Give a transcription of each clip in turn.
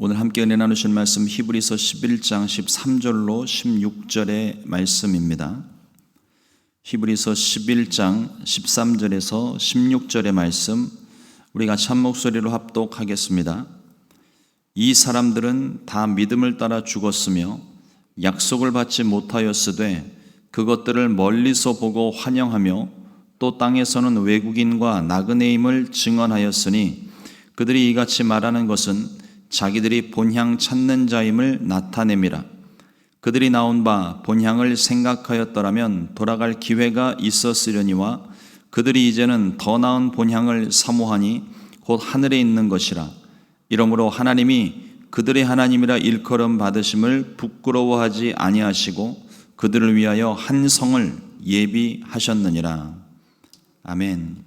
오늘 함께 은혜 나누실 말씀 히브리서 11장 13절로 16절의 말씀입니다. 히브리서 11장 13절에서 16절의 말씀 우리 같이 한 목소리로 합독하겠습니다. 이 사람들은 다 믿음을 따라 죽었으며 약속을 받지 못하였으되 그것들을 멀리서 보고 환영하며 또 땅에서는 외국인과 나그네임을 증언하였으니 그들이 이같이 말하는 것은 자기들이 본향 찾는 자임을 나타냄이라. 그들이 나온 바 본향을 생각하였더라면 돌아갈 기회가 있었으려니와 그들이 이제는 더 나은 본향을 사모하니 곧 하늘에 있는 것이라. 이러므로 하나님이 그들의 하나님이라 일컬음 받으심을 부끄러워하지 아니하시고 그들을 위하여 한 성을 예비하셨느니라. 아멘.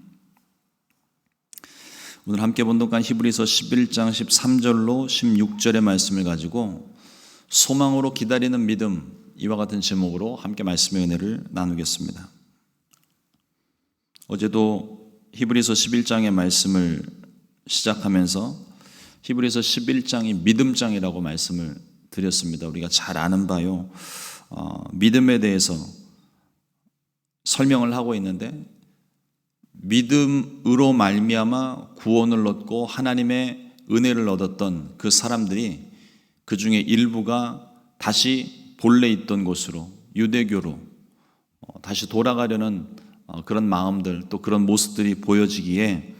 오늘 함께 본독한 히브리서 11장 13절로 16절의 말씀을 가지고 소망으로 기다리는 믿음, 이와 같은 제목으로 함께 말씀의 은혜를 나누겠습니다. 어제도 히브리서 11장의 말씀을 시작하면서 히브리서 11장이 믿음장이라고 말씀을 드렸습니다. 우리가 잘 아는 바요, 믿음에 대해서 설명을 하고 있는데 믿음으로 말미암아 구원을 얻고 하나님의 은혜를 얻었던 그 사람들이 그 중에 일부가 다시 본래 있던 곳으로 유대교로 다시 돌아가려는 그런 마음들, 또 그런 모습들이 보여지기에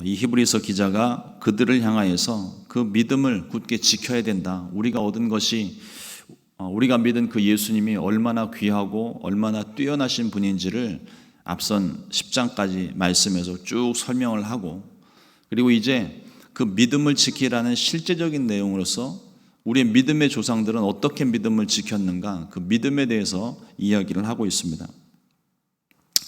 이 히브리서 기자가 그들을 향하여서 그 믿음을 굳게 지켜야 된다. 우리가 얻은 것이, 우리가 믿은 그 예수님이 얼마나 귀하고 얼마나 뛰어나신 분인지를 앞선 10장까지 말씀에서 쭉 설명을 하고, 그리고 이제 그 믿음을 지키라는 실제적인 내용으로서 우리의 믿음의 조상들은 어떻게 믿음을 지켰는가, 그 믿음에 대해서 이야기를 하고 있습니다.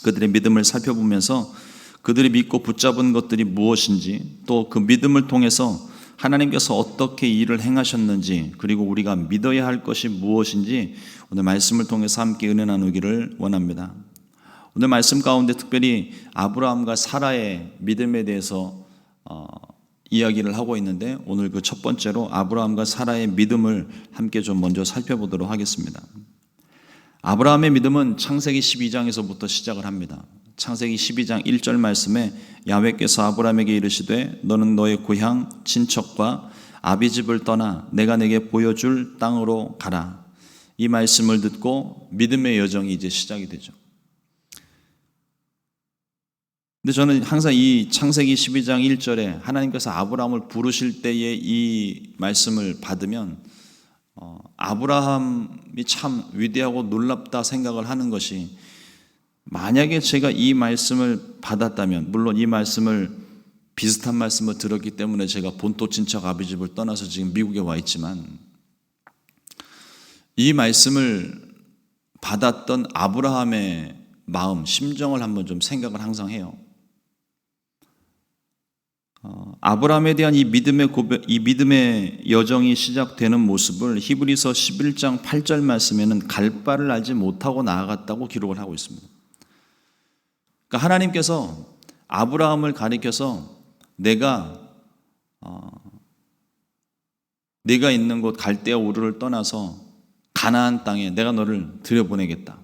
그들의 믿음을 살펴보면서 그들이 믿고 붙잡은 것들이 무엇인지, 또 그 믿음을 통해서 하나님께서 어떻게 일을 행하셨는지, 그리고 우리가 믿어야 할 것이 무엇인지 오늘 말씀을 통해서 함께 은혜 나누기를 원합니다. 오늘 말씀 가운데 특별히 아브라함과 사라의 믿음에 대해서 이야기를 하고 있는데, 오늘 그 첫 번째로 아브라함과 사라의 믿음을 함께 좀 먼저 살펴보도록 하겠습니다. 아브라함의 믿음은 창세기 12장에서부터 시작을 합니다. 창세기 12장 1절 말씀에 야훼께서 아브라함에게 이르시되 너는 너의 고향 친척과 아비집을 떠나 내가 내게 보여줄 땅으로 가라. 이 말씀을 듣고 믿음의 여정이 이제 시작이 되죠. 근데 저는 항상 이 창세기 12장 1절에 하나님께서 아브라함을 부르실 때의 이 말씀을 받으면 아브라함이 참 위대하고 놀랍다 생각을 하는 것이, 만약에 제가 이 말씀을 받았다면, 물론 이 말씀을 비슷한 말씀을 들었기 때문에 제가 본토 친척 아비집을 떠나서 지금 미국에 와 있지만, 이 말씀을 받았던 아브라함의 마음, 심정을 한번 좀 생각을 항상 해요. 아브라함에 대한 이 믿음의 고백, 이 믿음의 여정이 시작되는 모습을 히브리서 11장 8절 말씀에는 갈 바를 알지 못하고 나아갔다고 기록을 하고 있습니다. 그러니까 하나님께서 아브라함을 가리켜서 내가 있는 곳 갈대아 우르를 떠나서 가나안 땅에 내가 너를 들여보내겠다.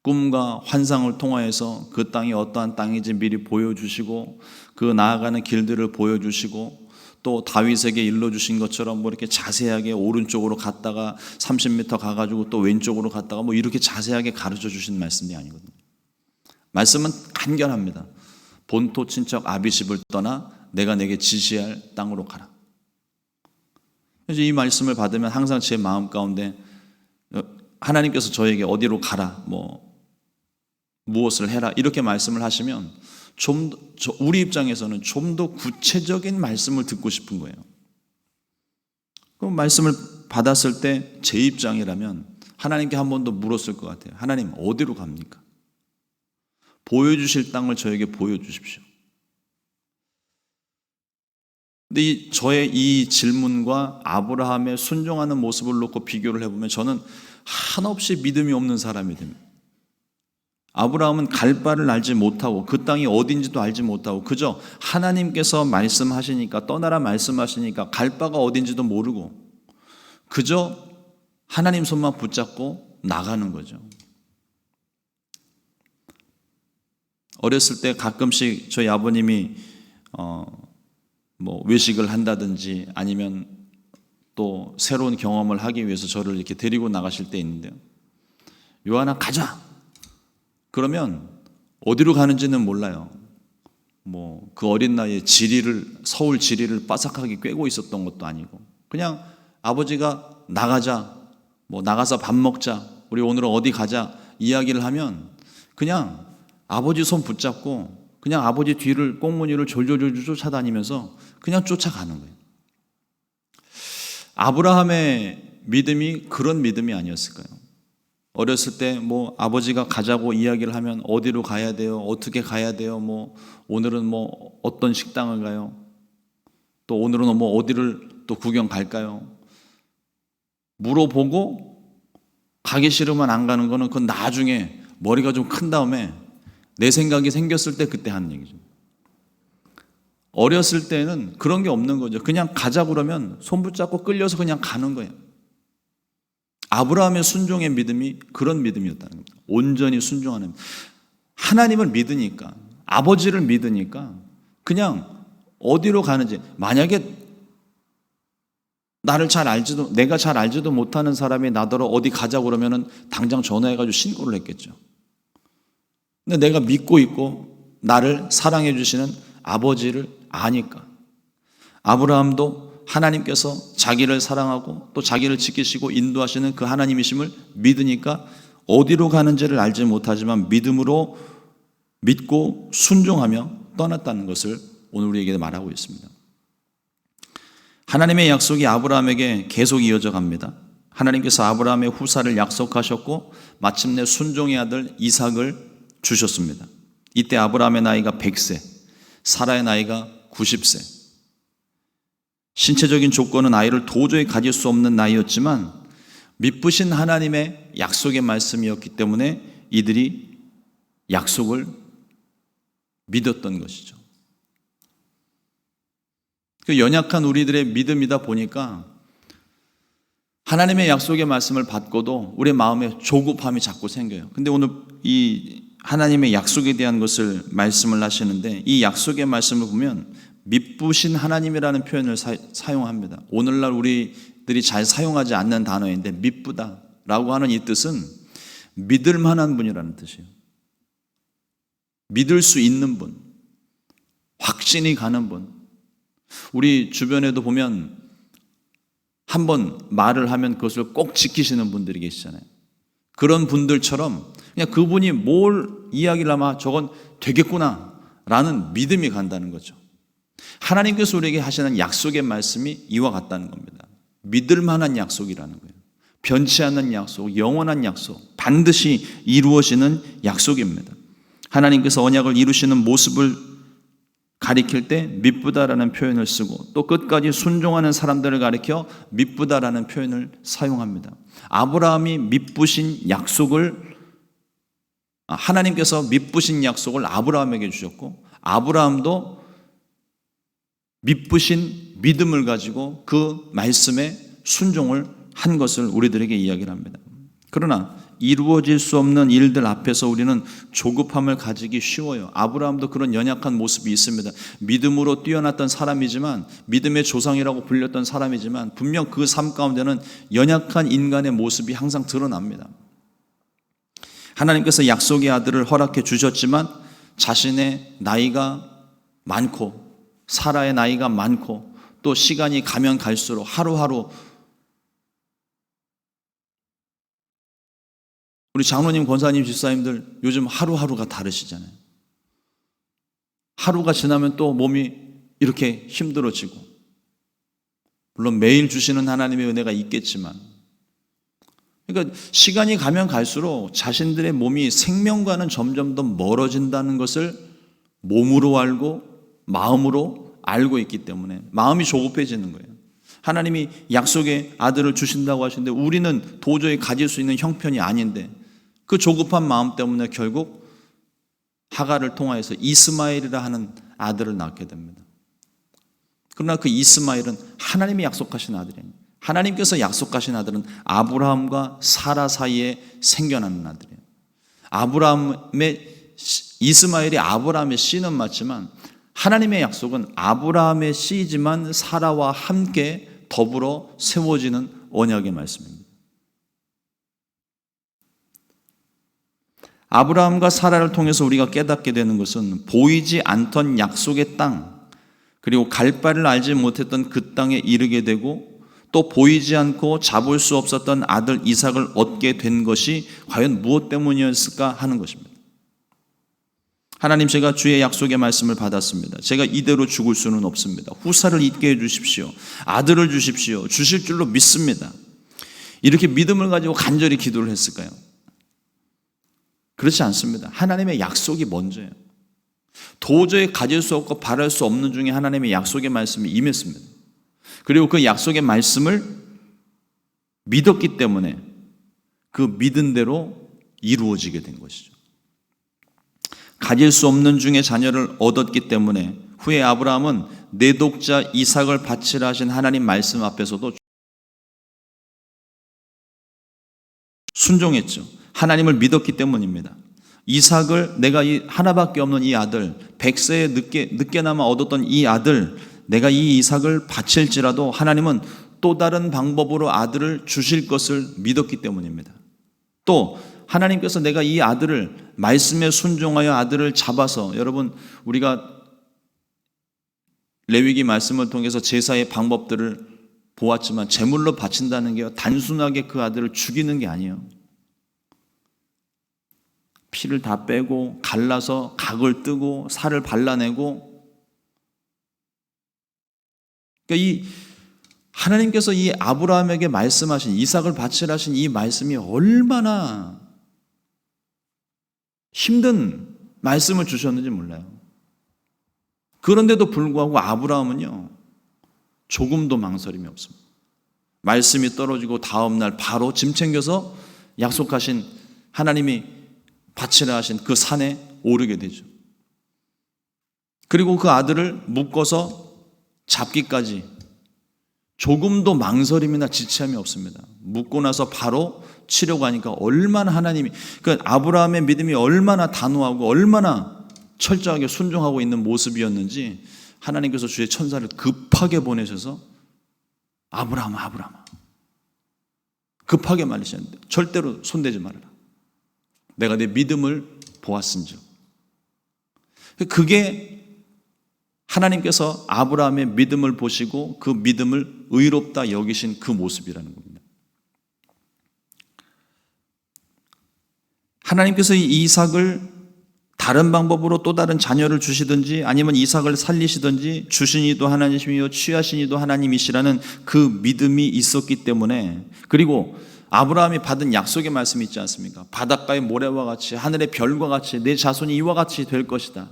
꿈과 환상을 통하여서 그 땅이 어떠한 땅인지 미리 보여주시고, 그 나아가는 길들을 보여주시고, 또 다윗에게 일러주신 것처럼 뭐 이렇게 자세하게 오른쪽으로 갔다가 30m 가가지고 또 왼쪽으로 갔다가 뭐 이렇게 자세하게 가르쳐 주신 말씀이 아니거든요. 말씀은 간결합니다. 본토 친척 아비집을 떠나 내가 내게 지시할 땅으로 가라. 그래서 이 말씀을 받으면 항상 제 마음 가운데 하나님께서 저에게 어디로 가라, 무엇을 해라 이렇게 말씀을 하시면 우리 입장에서는 좀 더 구체적인 말씀을 듣고 싶은 거예요. 그럼 말씀을 받았을 때 제 입장이라면 하나님께 한 번 더 물었을 것 같아요. 하나님, 어디로 갑니까? 보여주실 땅을 저에게 보여주십시오. 근데 저의 이 질문과 아브라함의 순종하는 모습을 놓고 비교를 해보면 저는 한없이 믿음이 없는 사람이 됩니다. 아브라함은 갈 바를 알지 못하고 그 땅이 어딘지도 알지 못하고 그저 하나님께서 말씀하시니까, 떠나라 말씀하시니까 갈 바가 어딘지도 모르고 그저 하나님 손만 붙잡고 나가는 거죠. 어렸을 때 가끔씩 저희 아버님이 외식을 한다든지 아니면 또 새로운 경험을 하기 위해서 저를 이렇게 데리고 나가실 때 있는데요. 요한아 가자. 그러면 어디로 가는지는 몰라요. 그 어린 나이에 서울 지리를 빠삭하게 꿰고 있었던 것도 아니고 그냥 아버지가 나가자, 나가서 밥 먹자, 우리 오늘 어디 가자 이야기를 하면 그냥 아버지 손 붙잡고 그냥 아버지 뒤를 꽁무니를 졸졸졸 쫓아다니면서 그냥 쫓아가는 거예요. 아브라함의 믿음이 그런 믿음이 아니었을까요? 어렸을 때 아버지가 가자고 이야기를 하면 어디로 가야 돼요? 어떻게 가야 돼요? 오늘은 어떤 식당을 가요? 또 오늘은 어디를 또 구경 갈까요? 물어보고 가기 싫으면 안 가는 거는 그건 나중에 머리가 좀 큰 다음에 내 생각이 생겼을 때 그때 하는 얘기죠. 어렸을 때는 그런 게 없는 거죠. 그냥 가자 그러면 손 붙잡고 끌려서 그냥 가는 거예요. 아브라함의 순종의 믿음이 그런 믿음이었다는 겁니다. 온전히 순종하는, 하나님을 믿으니까, 아버지를 믿으니까 그냥 어디로 가는지, 만약에 내가 잘 알지도 못하는 사람이 나더러 어디 가자 그러면은 당장 전화해가지고 신고를 했겠죠. 근데 내가 믿고 있고 나를 사랑해 주시는 아버지를 아니까, 아브라함도 하나님께서 자기를 사랑하고 또 자기를 지키시고 인도하시는 그 하나님이심을 믿으니까 어디로 가는지를 알지 못하지만 믿음으로 믿고 순종하며 떠났다는 것을 오늘 우리에게 말하고 있습니다. 하나님의 약속이 아브라함에게 계속 이어져 갑니다. 하나님께서 아브라함의 후사를 약속하셨고 마침내 순종의 아들 이삭을 주셨습니다. 이때 아브라함의 나이가 100세, 사라의 나이가 90세. 신체적인 조건은 아이를 도저히 가질 수 없는 나이였지만 미쁘신 하나님의 약속의 말씀이었기 때문에 이들이 약속을 믿었던 것이죠. 그 연약한 우리들의 믿음이다 보니까 하나님의 약속의 말씀을 받고도 우리의 마음에 조급함이 자꾸 생겨요. 근데 오늘 이 하나님의 약속에 대한 것을 말씀을 하시는데, 이 약속의 말씀을 보면 미쁘신 하나님이라는 표현을 사용합니다. 오늘날 우리들이 잘 사용하지 않는 단어인데, 미쁘다라고 하는 이 뜻은 믿을 만한 분이라는 뜻이에요. 믿을 수 있는 분, 확신이 가는 분. 우리 주변에도 보면 한번 말을 하면 그것을 꼭 지키시는 분들이 계시잖아요. 그런 분들처럼 그냥 그분이 뭘 이야기를 하면 저건 되겠구나 라는 믿음이 간다는 거죠. 하나님께서 우리에게 하시는 약속의 말씀이 이와 같다는 겁니다. 믿을 만한 약속이라는 거예요. 변치 않는 약속, 영원한 약속, 반드시 이루어지는 약속입니다. 하나님께서 언약을 이루시는 모습을 가리킬 때 미쁘다라는 표현을 쓰고 또 끝까지 순종하는 사람들을 가리켜 미쁘다라는 표현을 사용합니다. 아브라함이 미쁘신 약속을, 하나님께서 미쁘신 약속을 아브라함에게 주셨고, 아브라함도 미쁘신 믿음을 가지고 그 말씀에 순종을 한 것을 우리들에게 이야기를 합니다. 그러나 이루어질 수 없는 일들 앞에서 우리는 조급함을 가지기 쉬워요. 아브라함도 그런 연약한 모습이 있습니다. 믿음으로 뛰어났던 사람이지만, 믿음의 조상이라고 불렸던 사람이지만 분명 그 삶 가운데는 연약한 인간의 모습이 항상 드러납니다. 하나님께서 약속의 아들을 허락해 주셨지만 자신의 나이가 많고 사라의 나이가 많고 또 시간이 가면 갈수록 하루하루, 우리 장로님, 권사님, 집사님들 요즘 하루하루가 다르시잖아요. 하루가 지나면 또 몸이 이렇게 힘들어지고, 물론 매일 주시는 하나님의 은혜가 있겠지만, 그러니까 시간이 가면 갈수록 자신들의 몸이 생명과는 점점 더 멀어진다는 것을 몸으로 알고 마음으로 알고 있기 때문에 마음이 조급해지는 거예요. 하나님이 약속의 아들을 주신다고 하시는데 우리는 도저히 가질 수 있는 형편이 아닌데 그 조급한 마음 때문에 결국 하갈을 통하여서 이스마엘이라 하는 아들을 낳게 됩니다. 그러나 그 이스마엘은 하나님이 약속하신 아들이에요. 하나님께서 약속하신 아들은 아브라함과 사라 사이에 생겨나는 아들이에요. 이스마엘이 아브라함의 씨는 맞지만 하나님의 약속은 아브라함의 씨이지만 사라와 함께 더불어 세워지는 언약의 말씀입니다. 아브라함과 사라를 통해서 우리가 깨닫게 되는 것은 보이지 않던 약속의 땅, 그리고 갈 바를 알지 못했던 그 땅에 이르게 되고 또 보이지 않고 잡을 수 없었던 아들 이삭을 얻게 된 것이 과연 무엇 때문이었을까 하는 것입니다. 하나님, 제가 주의 약속의 말씀을 받았습니다. 제가 이대로 죽을 수는 없습니다. 후사를 있게 해주십시오. 아들을 주십시오. 주실 줄로 믿습니다. 이렇게 믿음을 가지고 간절히 기도를 했을까요? 그렇지 않습니다. 하나님의 약속이 먼저예요. 도저히 가질 수 없고 바랄 수 없는 중에 하나님의 약속의 말씀이 임했습니다. 그리고 그 약속의 말씀을 믿었기 때문에 그 믿은 대로 이루어지게 된 것이죠. 가질 수 없는 중에 자녀를 얻었기 때문에 후에 아브라함은 내 독자 이삭을 바치라 하신 하나님 말씀 앞에서도 순종했죠. 하나님을 믿었기 때문입니다. 이삭을, 내가 이 하나밖에 없는 이 아들, 100세에 늦게나마 얻었던 이 아들, 내가 이 이삭을 바칠지라도 하나님은 또 다른 방법으로 아들을 주실 것을 믿었기 때문입니다. 또 하나님께서 내가 이 아들을 말씀에 순종하여 아들을 잡아서, 여러분 우리가 레위기 말씀을 통해서 제사의 방법들을 보았지만 제물로 바친다는 게 단순하게 그 아들을 죽이는 게 아니에요. 피를 다 빼고 갈라서 각을 뜨고 살을 발라내고, 그러니까 이 하나님께서 이 아브라함에게 말씀하신 이삭을 바치라 하신 이 말씀이 얼마나 힘든 말씀을 주셨는지 몰라요. 그런데도 불구하고 아브라함은요, 조금도 망설임이 없습니다. 말씀이 떨어지고 다음 날 바로 짐 챙겨서 약속하신 하나님이 바치라 하신 그 산에 오르게 되죠. 그리고 그 아들을 묶어서 잡기까지 조금도 망설임이나 지체함이 없습니다. 묶고 나서 바로 치려고 하니까 얼마나 하나님이, 그 아브라함의 믿음이 얼마나 단호하고 얼마나 철저하게 순종하고 있는 모습이었는지 하나님께서 주의 천사를 급하게 보내셔서 아브라함아 급하게 말리셨는데 절대로 손대지 말아라. 내가 내 믿음을 보았은즉. 그게 하나님께서 아브라함의 믿음을 보시고 그 믿음을 의롭다 여기신 그 모습이라는 겁니다. 하나님께서 이 이삭을 다른 방법으로 또 다른 자녀를 주시든지 아니면 이삭을 살리시든지 주신 이도 하나님이시며 취하신 이도 하나님이시라는 그 믿음이 있었기 때문에, 그리고 아브라함이 받은 약속의 말씀이 있지 않습니까? 바닷가의 모래와 같이 하늘의 별과 같이 내 자손이 이와 같이 될 것이다.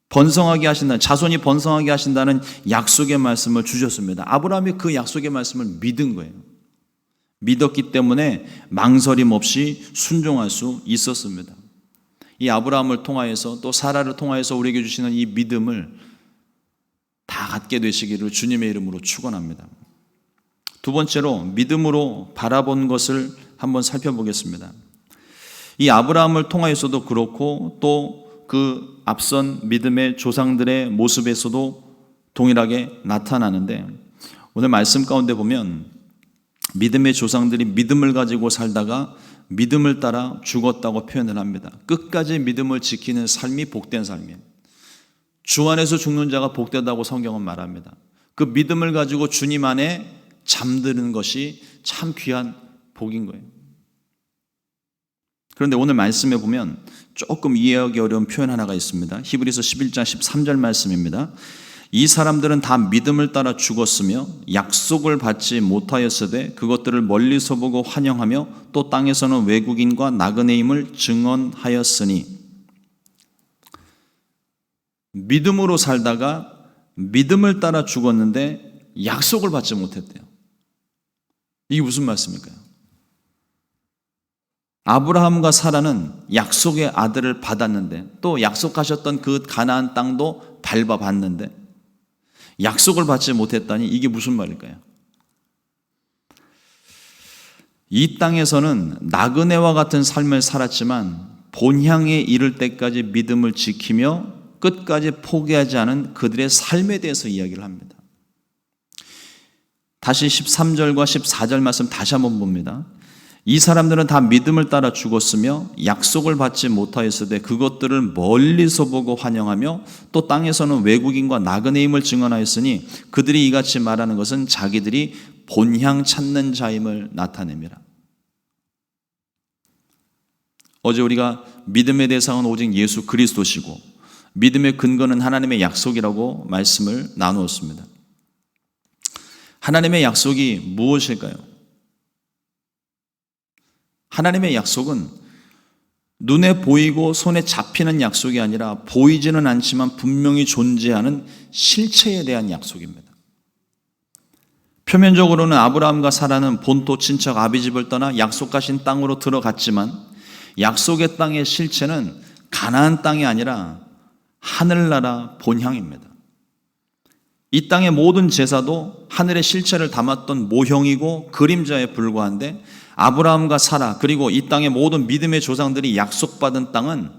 번성하게 하신다. 자손이 번성하게 하신다는 약속의 말씀을 주셨습니다. 아브라함이 그 약속의 말씀을 믿은 거예요. 믿었기 때문에 망설임 없이 순종할 수 있었습니다. 이 아브라함을 통하여서 또 사라를 통하여서 우리에게 주시는 이 믿음을 다 갖게 되시기를 주님의 이름으로 축원합니다. 두 번째로 믿음으로 바라본 것을 한번 살펴보겠습니다. 이 아브라함을 통하여서도 그렇고 또 그 앞선 믿음의 조상들의 모습에서도 동일하게 나타나는데, 오늘 말씀 가운데 보면 믿음의 조상들이 믿음을 가지고 살다가 믿음을 따라 죽었다고 표현을 합니다. 끝까지 믿음을 지키는 삶이 복된 삶이에요. 주 안에서 죽는 자가 복되다고 성경은 말합니다. 그 믿음을 가지고 주님 안에 잠드는 것이 참 귀한 복인 거예요. 그런데 오늘 말씀에 보면 조금 이해하기 어려운 표현 하나가 있습니다. 히브리서 11장 13절 말씀입니다. 이 사람들은 다 믿음을 따라 죽었으며 약속을 받지 못하였으되 그것들을 멀리서 보고 환영하며 또 땅에서는 외국인과 나그네임을 증언하였으니. 믿음으로 살다가 믿음을 따라 죽었는데 약속을 받지 못했대요. 이게 무슨 말씀일까요? 아브라함과 사라는 약속의 아들을 받았는데 또 약속하셨던 그 가나안 땅도 밟아봤는데 약속을 받지 못했다니 이게 무슨 말일까요? 이 땅에서는 나그네와 같은 삶을 살았지만 본향에 이를 때까지 믿음을 지키며 끝까지 포기하지 않은 그들의 삶에 대해서 이야기를 합니다. 다시 13절과 14절 말씀 다시 한번 봅니다. 이 사람들은 다 믿음을 따라 죽었으며 약속을 받지 못하였으되 그것들을 멀리서 보고 환영하며 또 땅에서는 외국인과 나그네임을 증언하였으니 그들이 이같이 말하는 것은 자기들이 본향 찾는 자임을 나타냅니다. 어제 우리가 믿음의 대상은 오직 예수 그리스도시고 믿음의 근거는 하나님의 약속이라고 말씀을 나누었습니다. 하나님의 약속이 무엇일까요? 하나님의 약속은 눈에 보이고 손에 잡히는 약속이 아니라 보이지는 않지만 분명히 존재하는 실체에 대한 약속입니다. 표면적으로는 아브라함과 사라는 본토 친척 아비집을 떠나 약속하신 땅으로 들어갔지만 약속의 땅의 실체는 가나안 땅이 아니라 하늘나라 본향입니다. 이 땅의 모든 제사도 하늘의 실체를 담았던 모형이고 그림자에 불과한데 아브라함과 사라 그리고 이 땅의 모든 믿음의 조상들이 약속받은 땅은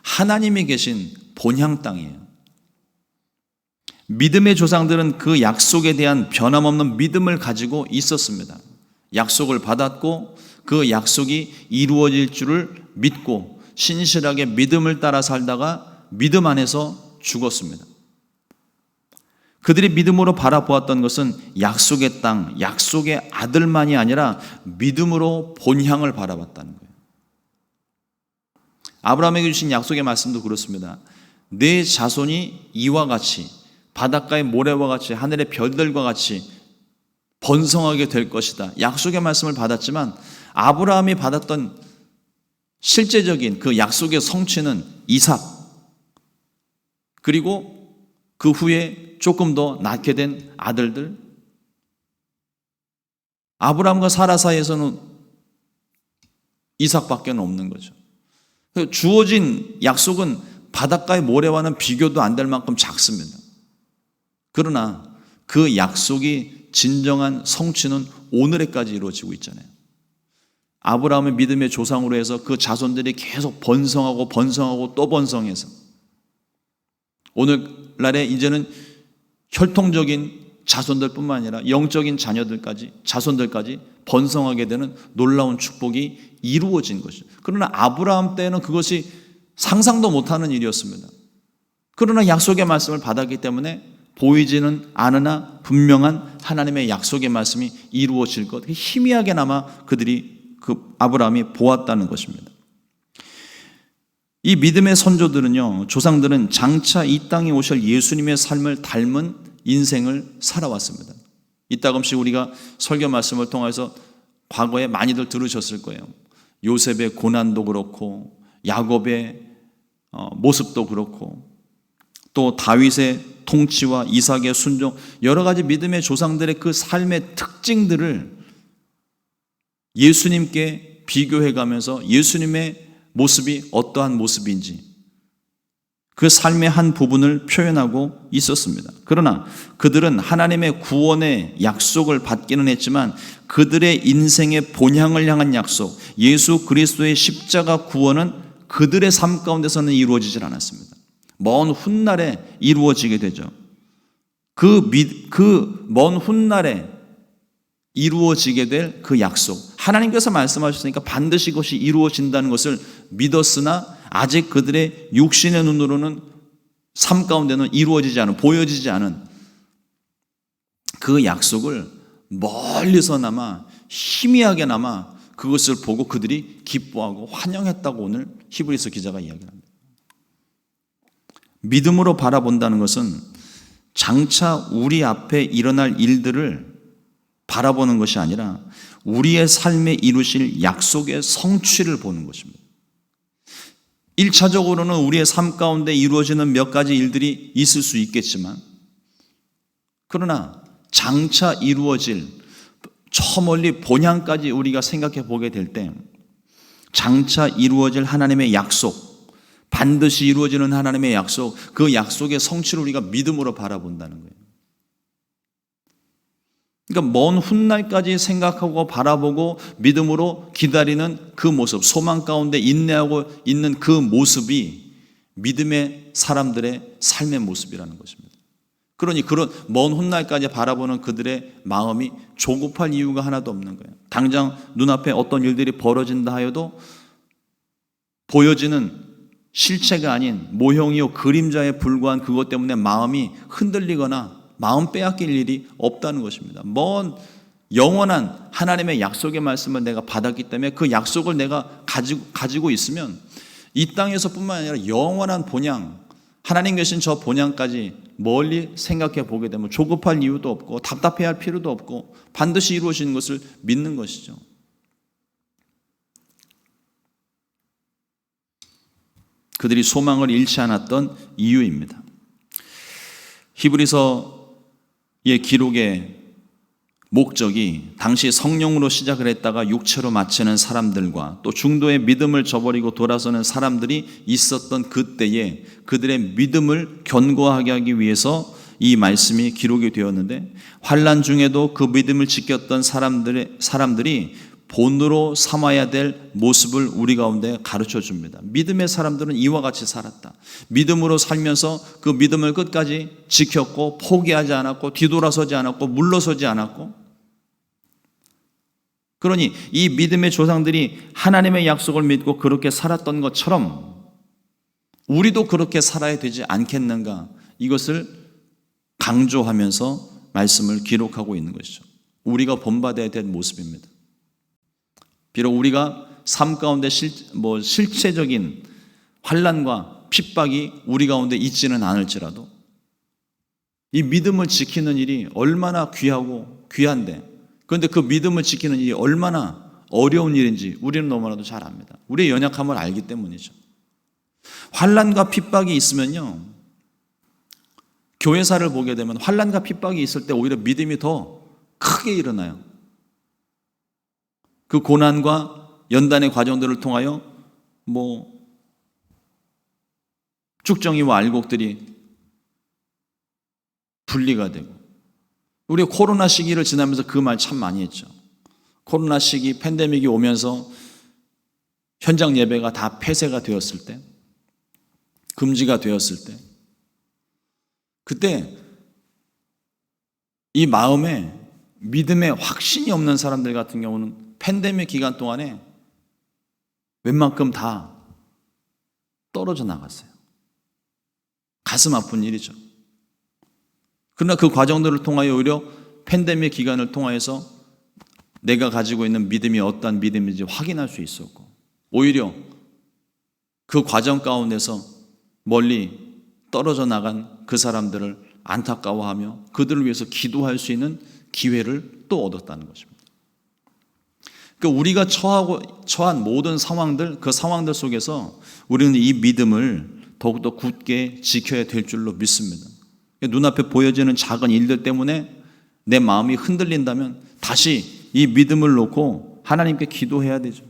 하나님이 계신 본향 땅이에요. 믿음의 조상들은 그 약속에 대한 변함없는 믿음을 가지고 있었습니다. 약속을 받았고 그 약속이 이루어질 줄을 믿고 신실하게 믿음을 따라 살다가 믿음 안에서 죽었습니다. 그들이 믿음으로 바라보았던 것은 약속의 땅, 약속의 아들만이 아니라 믿음으로 본향을 바라봤다는 거예요. 아브라함에게 주신 약속의 말씀도 그렇습니다. 내 자손이 이와 같이 바닷가의 모래와 같이 하늘의 별들과 같이 번성하게 될 것이다. 약속의 말씀을 받았지만 아브라함이 받았던 실제적인 그 약속의 성취는 이삭 그리고 그 후에 조금 더 낳게 된 아들들, 아브라함과 사라 사이에서는 이삭밖에 없는 거죠. 주어진 약속은 바닷가의 모래와는 비교도 안 될 만큼 작습니다. 그러나 그 약속이 진정한 성취는 오늘에까지 이루어지고 있잖아요. 아브라함의 믿음의 조상으로 해서 그 자손들이 계속 번성하고 번성하고 또 번성해서 오늘날에 이제는 혈통적인 자손들뿐만 아니라 영적인 자녀들까지 자손들까지 번성하게 되는 놀라운 축복이 이루어진 것이죠. 그러나 아브라함 때는 그것이 상상도 못하는 일이었습니다. 그러나 약속의 말씀을 받았기 때문에 보이지는 않으나 분명한 하나님의 약속의 말씀이 이루어질 것, 희미하게나마 그들이 아브라함이 보았다는 것입니다. 이 믿음의 선조들은요, 조상들은 장차 이 땅에 오실 예수님의 삶을 닮은 인생을 살아왔습니다. 이따금씩 우리가 설교 말씀을 통해서 과거에 많이들 들으셨을 거예요. 요셉의 고난도 그렇고 야곱의 모습도 그렇고 또 다윗의 통치와 이삭의 순종, 여러 가지 믿음의 조상들의 그 삶의 특징들을 예수님께 비교해가면서 예수님의 모습이 어떠한 모습인지 그 삶의 한 부분을 표현하고 있었습니다. 그러나 그들은 하나님의 구원의 약속을 받기는 했지만 그들의 인생의 본향을 향한 약속, 예수 그리스도의 십자가 구원은 그들의 삶 가운데서는 이루어지질 않았습니다. 먼 훗날에 이루어지게 되죠. 그 먼 훗날에 이루어지게 될 그 약속, 하나님께서 말씀하셨으니까 반드시 그것이 이루어진다는 것을 믿었으나 아직 그들의 육신의 눈으로는 삶 가운데는 이루어지지 않은, 보여지지 않은 그 약속을 멀리서나마 희미하게나마 그것을 보고 그들이 기뻐하고 환영했다고 오늘 히브리서 기자가 이야기합니다. 믿음으로 바라본다는 것은 장차 우리 앞에 일어날 일들을 바라보는 것이 아니라 우리의 삶에 이루실 약속의 성취를 보는 것입니다. 1차적으로는 우리의 삶 가운데 이루어지는 몇 가지 일들이 있을 수 있겠지만 그러나 장차 이루어질 저 멀리 본향까지 우리가 생각해 보게 될 때 장차 이루어질 하나님의 약속, 반드시 이루어지는 하나님의 약속, 그 약속의 성취를 우리가 믿음으로 바라본다는 거예요. 그러니까 먼 훗날까지 생각하고 바라보고 믿음으로 기다리는 그 모습, 소망 가운데 인내하고 있는 그 모습이 믿음의 사람들의 삶의 모습이라는 것입니다. 그러니 그런 먼 훗날까지 바라보는 그들의 마음이 조급할 이유가 하나도 없는 거예요. 당장 눈앞에 어떤 일들이 벌어진다 하여도 보여지는 실체가 아닌 모형이요 그림자에 불과한 그것 때문에 마음이 흔들리거나 마음 빼앗길 일이 없다는 것입니다. 먼 영원한 하나님의 약속의 말씀을 내가 받았기 때문에 그 약속을 내가 가지고 있으면 이 땅에서뿐만 아니라 영원한 본향, 하나님 계신 저 본향까지 멀리 생각해 보게 되면 조급할 이유도 없고 답답해할 필요도 없고 반드시 이루어지는 것을 믿는 것이죠. 그들이 소망을 잃지 않았던 이유입니다. 히브리서의 기록의 목적이 당시 성령으로 시작을 했다가 육체로 마치는 사람들과 또 중도의 믿음을 저버리고 돌아서는 사람들이 있었던 그때에 그들의 믿음을 견고하게 하기 위해서 이 말씀이 기록이 되었는데, 환난 중에도 그 믿음을 지켰던 사람들이 본으로 삼아야 될 모습을 우리 가운데 가르쳐 줍니다. 믿음의 사람들은 이와 같이 살았다. 믿음으로 살면서 그 믿음을 끝까지 지켰고 포기하지 않았고 뒤돌아서지 않았고 물러서지 않았고, 그러니 이 믿음의 조상들이 하나님의 약속을 믿고 그렇게 살았던 것처럼 우리도 그렇게 살아야 되지 않겠는가, 이것을 강조하면서 말씀을 기록하고 있는 것이죠. 우리가 본받아야 될 모습입니다. 비록 우리가 삶 가운데 실체적인 환난과 핍박이 우리 가운데 있지는 않을지라도 이 믿음을 지키는 일이 얼마나 귀하고 귀한데, 그런데 그 믿음을 지키는 일이 얼마나 어려운 일인지 우리는 너무나도 잘 압니다. 우리의 연약함을 알기 때문이죠. 환난과 핍박이 있으면요, 교회사를 보게 되면 환난과 핍박이 있을 때 오히려 믿음이 더 크게 일어나요. 그 고난과 연단의 과정들을 통하여 쭉정이와 알곡들이 분리가 되고, 우리가 코로나 시기를 지나면서 그 말 참 많이 했죠. 코로나 시기 팬데믹이 오면서 현장 예배가 다 폐쇄가 되었을 때, 금지가 되었을 때, 그때 이 마음에 믿음에 확신이 없는 사람들 같은 경우는 팬데믹 기간 동안에 웬만큼 다 떨어져 나갔어요. 가슴 아픈 일이죠. 그러나 그 과정들을 통하여 오히려 팬데믹 기간을 통하여서 내가 가지고 있는 믿음이 어떠한 믿음인지 확인할 수 있었고, 오히려 그 과정 가운데서 멀리 떨어져 나간 그 사람들을 안타까워하며 그들을 위해서 기도할 수 있는 기회를 또 얻었다는 것입니다. 그러니까 우리가 처한 모든 상황들, 그 상황들 속에서 우리는 이 믿음을 더욱더 굳게 지켜야 될 줄로 믿습니다. 눈앞에 보여지는 작은 일들 때문에 내 마음이 흔들린다면 다시 이 믿음을 놓고 하나님께 기도해야 되죠.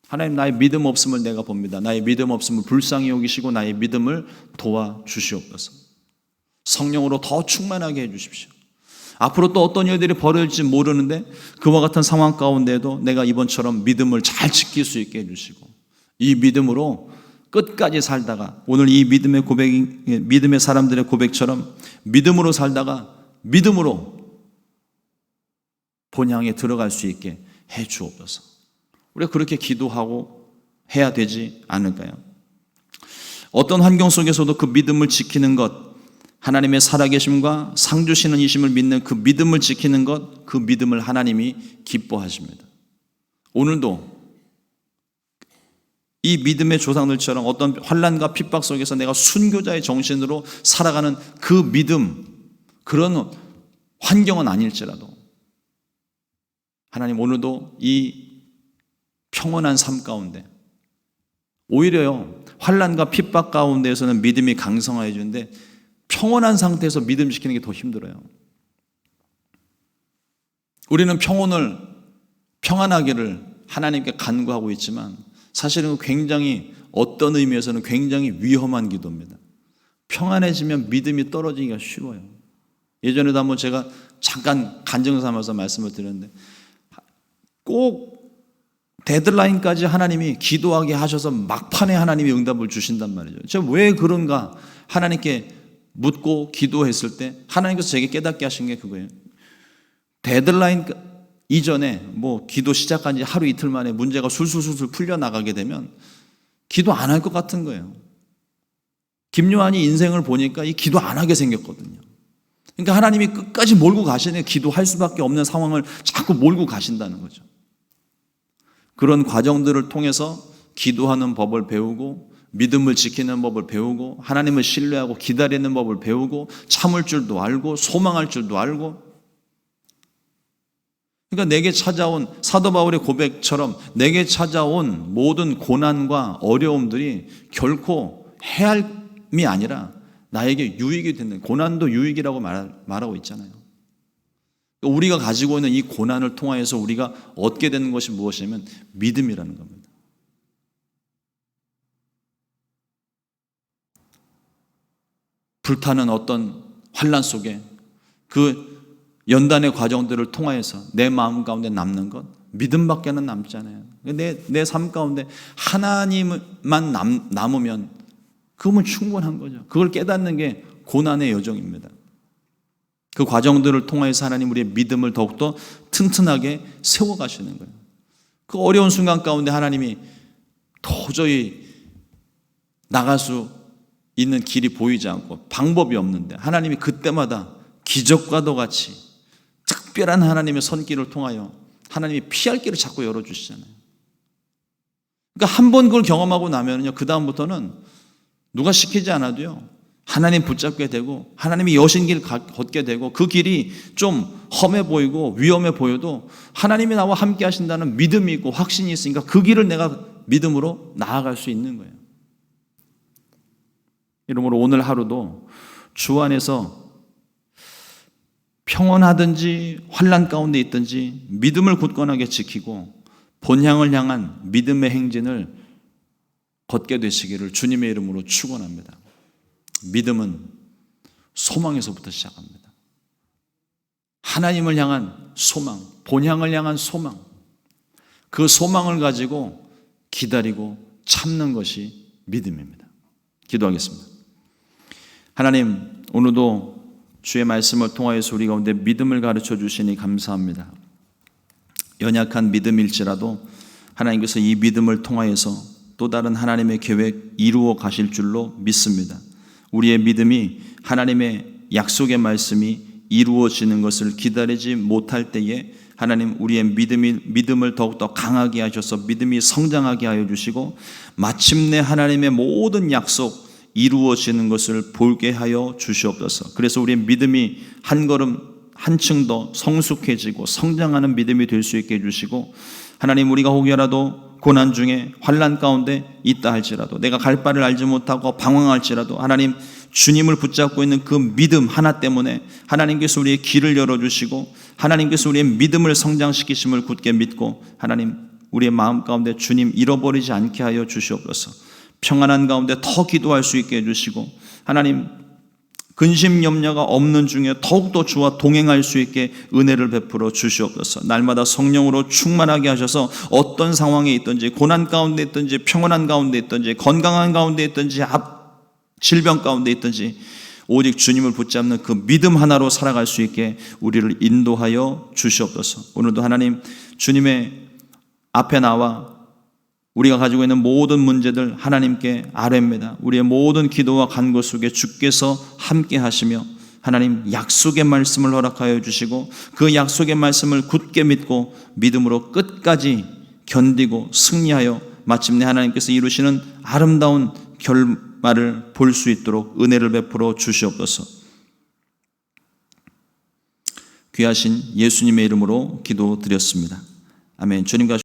하나님, 나의 믿음 없음을 내가 봅니다. 나의 믿음 없음을 불쌍히 여기시고 나의 믿음을 도와주시옵소서. 성령으로 더 충만하게 해주십시오. 앞으로 또 어떤 일들이 벌어질지 모르는데 그와 같은 상황 가운데도 내가 이번처럼 믿음을 잘 지킬 수 있게 해주시고, 이 믿음으로 끝까지 살다가 오늘 이 믿음의 사람들의 고백처럼 믿음으로 살다가 믿음으로 본향에 들어갈 수 있게 해 주옵소서. 우리가 그렇게 기도하고 해야 되지 않을까요? 어떤 환경 속에서도 그 믿음을 지키는 것, 하나님의 살아계심과 상주시는 이심을 믿는 그 믿음을 지키는 것, 그 믿음을 하나님이 기뻐하십니다. 오늘도 이 믿음의 조상들처럼 어떤 환난과 핍박 속에서 내가 순교자의 정신으로 살아가는 그 믿음, 그런 환경은 아닐지라도 하나님 오늘도 이 평온한 삶 가운데, 오히려요 환난과 핍박 가운데에서는 믿음이 강성하여 주는데 평온한 상태에서 믿음 지키는 게 더 힘들어요. 우리는 평안하기를 하나님께 간구하고 있지만 사실은 굉장히 어떤 의미에서는 굉장히 위험한 기도입니다. 평안해지면 믿음이 떨어지기가 쉬워요. 예전에도 한번 제가 잠깐 간증 삼아서 말씀을 드렸는데 꼭 데드라인까지 하나님이 기도하게 하셔서 막판에 하나님이 응답을 주신단 말이죠. 제가 왜 그런가 하나님께 묻고 기도했을 때 하나님께서 제게 깨닫게 하신 게 그거예요. 데드라인 이전에 뭐 기도 시작한 지 하루 이틀 만에 문제가 술술술술 풀려나가게 되면 기도 안 할 것 같은 거예요. 김요한이 인생을 보니까 이 기도 안 하게 생겼거든요. 그러니까 하나님이 끝까지 몰고 가시네. 기도할 수밖에 없는 상황을 자꾸 몰고 가신다는 거죠. 그런 과정들을 통해서 기도하는 법을 배우고 믿음을 지키는 법을 배우고 하나님을 신뢰하고 기다리는 법을 배우고 참을 줄도 알고 소망할 줄도 알고, 그러니까 내게 찾아온 사도 바울의 고백처럼 내게 찾아온 모든 고난과 어려움들이 결코 해함이 아니라 나에게 유익이 되는, 고난도 유익이라고 말하고 있잖아요. 우리가 가지고 있는 이 고난을 통하여서 우리가 얻게 되는 것이 무엇이냐면 믿음이라는 겁니다. 불타는 어떤 환난 속에 그 연단의 과정들을 통하여서 내 마음 가운데 남는 것 믿음밖에는 남잖아요. 내 삶 가운데 하나님만 남으면 그러면 충분한 거죠. 그걸 깨닫는 게 고난의 여정입니다. 그 과정들을 통해서 하나님 우리의 믿음을 더욱더 튼튼하게 세워가시는 거예요. 그 어려운 순간 가운데 하나님이 도저히 나갈 수 있는 길이 보이지 않고 방법이 없는데 하나님이 그때마다 기적과도 같이 특별한 하나님의 손길을 통하여 하나님이 피할 길을 자꾸 열어주시잖아요. 그러니까 한 번 그걸 경험하고 나면요, 그 다음부터는 누가 시키지 않아도요, 하나님 붙잡게 되고 하나님이 여신 길 걷게 되고 그 길이 좀 험해 보이고 위험해 보여도 하나님이 나와 함께 하신다는 믿음이 있고 확신이 있으니까 그 길을 내가 믿음으로 나아갈 수 있는 거예요. 이러므로 오늘 하루도 주 안에서 평온하든지 환난 가운데 있든지 믿음을 굳건하게 지키고 본향을 향한 믿음의 행진을 걷게 되시기를 주님의 이름으로 축원합니다. 믿음은 소망에서부터 시작합니다. 하나님을 향한 소망, 본향을 향한 소망, 그 소망을 가지고 기다리고 참는 것이 믿음입니다. 기도하겠습니다. 하나님, 오늘도 주의 말씀을 통하여서 우리 가운데 믿음을 가르쳐 주시니 감사합니다. 연약한 믿음일지라도 하나님께서 이 믿음을 통하여서 또 다른 하나님의 계획 이루어 가실 줄로 믿습니다. 우리의 믿음이 하나님의 약속의 말씀이 이루어지는 것을 기다리지 못할 때에 하나님 우리의 믿음을 더욱더 강하게 하셔서 믿음이 성장하게 하여 주시고 마침내 하나님의 모든 약속 이루어지는 것을 보게 하여 주시옵소서. 그래서 우리의 믿음이 한 걸음 한층 더 성숙해지고 성장하는 믿음이 될 수 있게 해주시고 하나님 우리가 혹여라도 고난 중에 환난 가운데 있다 할지라도 내가 갈 바를 알지 못하고 방황할지라도 하나님 주님을 붙잡고 있는 그 믿음 하나 때문에 하나님께서 우리의 길을 열어주시고 하나님께서 우리의 믿음을 성장시키심을 굳게 믿고 하나님 우리의 마음 가운데 주님 잃어버리지 않게 하여 주시옵소서. 평안한 가운데 더 기도할 수 있게 해주시고 하나님 근심 염려가 없는 중에 더욱더 주와 동행할 수 있게 은혜를 베풀어 주시옵소서. 날마다 성령으로 충만하게 하셔서 어떤 상황에 있든지 고난 가운데 있든지 평안한 가운데 있든지 건강한 가운데 있든지 질병 가운데 있든지 오직 주님을 붙잡는 그 믿음 하나로 살아갈 수 있게 우리를 인도하여 주시옵소서. 오늘도 하나님 주님의 앞에 나와 우리가 가지고 있는 모든 문제들 하나님께 아뢰입니다. 우리의 모든 기도와 간구 속에 주께서 함께 하시며 하나님 약속의 말씀을 허락하여 주시고 그 약속의 말씀을 굳게 믿고 믿음으로 끝까지 견디고 승리하여 마침내 하나님께서 이루시는 아름다운 결말을 볼 수 있도록 은혜를 베풀어 주시옵소서. 귀하신 예수님의 이름으로 기도드렸습니다. 아멘. 주님과